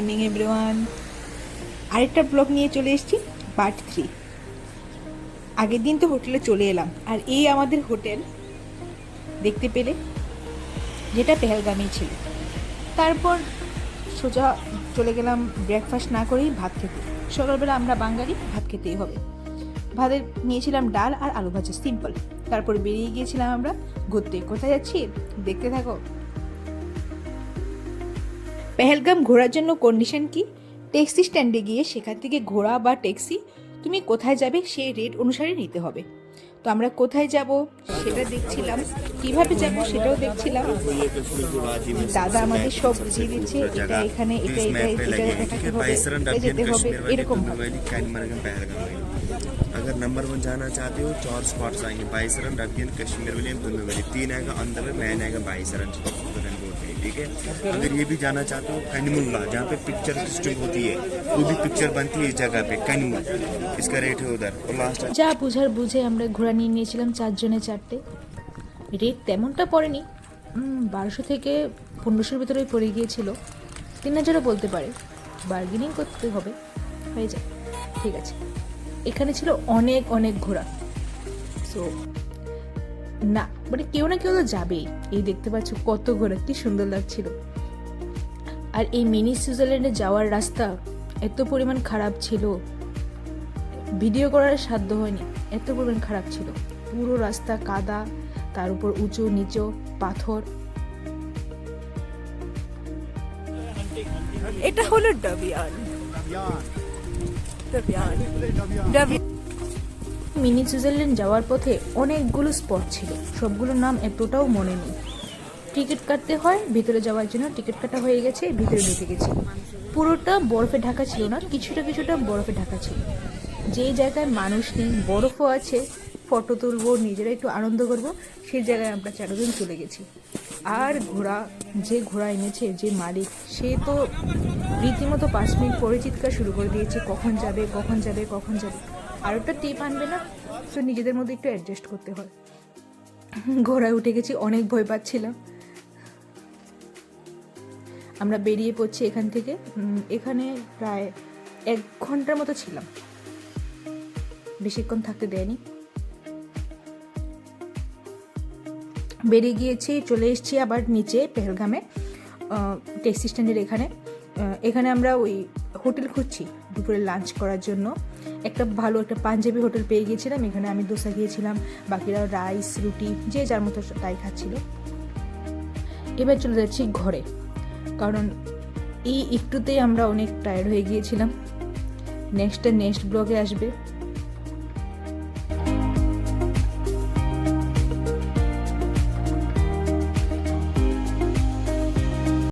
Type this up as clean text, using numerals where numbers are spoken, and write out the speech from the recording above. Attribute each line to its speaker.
Speaker 1: Morning everyone. আরেকটা blog নিয়ে চলে এসেছি, পার্ট 3। আগের দিন তো হোটেলে চলে এলাম, আর এই আমাদের হোটেল দেখতে পেলে, যেটা পেহেলগামেই ছিল। তারপর সোজা চলে গেলাম ব্রেকফাস্ট না করেই ভাত খেতে। সকালবেলা আমরা বাঙালি, ভাত খেতেই হবে। ভাতের নিয়েছিলাম ডাল আর আলু ভাজা, সিম্পল। তারপর বেরিয়ে গিয়েছিলাম আমরা ঘুরতে। কোথায় যাচ্ছি দেখতে থাকো। পেহেলগাম ঘোরার জন্য কন্ডিশন কি, ট্যাক্সি স্ট্যান্ডে গিয়ে সেখান থেকে ঘোড়া বা ট্যাক্সি তুমি কোথায় যাবে সেই রেট অনুসারে নিতে হবে। তো আমরা কোথায় যাব সেটা দেখছিলাম, কিভাবে যাব সেটাও দেখছিলাম। দাদা আমাদের সব বুঝিয়ে দিচ্ছে, এটা এখানে, এটা এটা এটা দেখাতে হবে, এটা যেতে হবে, এরকম ভাবে।
Speaker 2: अगर नंबर 1 जाना चाहते हो 4 स्पॉट्स आएंगे, बाईसरन, रबियन, कश्मीर वैली, दुल्लू वैली। 3 आएगा अंदर में, मैन आएगा बाईसरन, ठीक है। अगर ये भी जाना चाहते हो कनिमुल्ला, जहाँ पे पिक्चर सिस्टम होती है, वो भी पिक्चर बनती है इस जगह पे, कनिमुल, इसका रेट है उधर। और लास्ट
Speaker 1: যা বুঝার বুঝে আমরা ঘোড়া নিয়ে নিয়েছিলাম, 4 জনে 4টে। রেট তেমনটা পড়েনি, 1200 থেকে 1500-র ভিতরেই পড়ে গিয়েছিল। 3000-ও বলতে পারে, বার্গেনিং করতে হবে, হয়ে যায়। ঠিক আছে, এখানে ছিল অনেক অনেক ঘোড়া। সো না মানে কেউ না কেউ তো যাবেই। এই দেখতে পাচ্ছ কত ঘোড়া, কি সুন্দর লাগছিল। আর এই মিনি সুইজারল্যান্ডে যাওয়ার রাস্তা এত পরিমাণ খারাপ ছিল, ভিডিও করার সাধ্য হয়নি, এত পরিমাণ খারাপ ছিল। পুরো রাস্তা কাদা, তার উপর উঁচু নিচু পাথর। এটা হলো ডাবিয়ান। মিনি সুইজারল্যান্ড যাওয়ার পথে অনেকগুলো স্পট ছিল, সবগুলোর নাম এতটাও মনে নেই। টিকিট কাটতে হয় ভিতরে যাওয়ার জন্য, টিকিট কাটা হয়ে গেছে, ভিতরে ঢুকে গেছি। পুরোটা বরফে ঢাকা ছিল না, কিছুটা কিছুটা বরফে ঢাকা ছিল। যেই জায়গায় মানুষ নেই, বরফও আছে, ফটো তুলবো, নিজেরা একটু আনন্দ করব, সেই জায়গায় আমরা 4 জন চলে গেছি। আর ঘোড়া, যে ঘোড়া এনেছে যে মালিক, সে তো রীতিমতো 5 মিনিট পরে চিৎকার শুরু করে দিয়েছে, কখন যাবে কখন যাবে কখন যাবে। আর একটা টিপ আনবে না, তো নিজেদের মধ্যে একটু অ্যাডজাস্ট করতে হয়। ঘোড়ায় উঠে গেছি, অনেক ভয় পাচ্ছিলাম। আমরা বেরিয়ে পড়ছি এখান থেকে। এখানে প্রায় 1 ঘন্টার মতো ছিলাম, বেশিক্ষণ থাকতে দেয়নি। বেরিয়ে গিয়েছি, চলে এসেছি আবার নিচে পেহেলগামে, ট্যাক্সি স্ট্যান্ডের এখানে। এখানে আমরা ওই হোটেল খুঁজছি দুপুরে লাঞ্চ করার জন্য। একটা ভালো একটা পাঞ্জাবি হোটেল পেয়ে গিয়েছিলাম। এখানে আমি দোসা খেয়েছিলাম, বাকিরা রাইস রুটি, যে যার মতো তাই খাচ্ছিল। এবার চলে যাচ্ছি ঘরে, কারণ এই একটুতেই আমরা অনেক টায়ার্ড হয়ে গিয়েছিলাম। নেক্সট ব্লগে আসবে।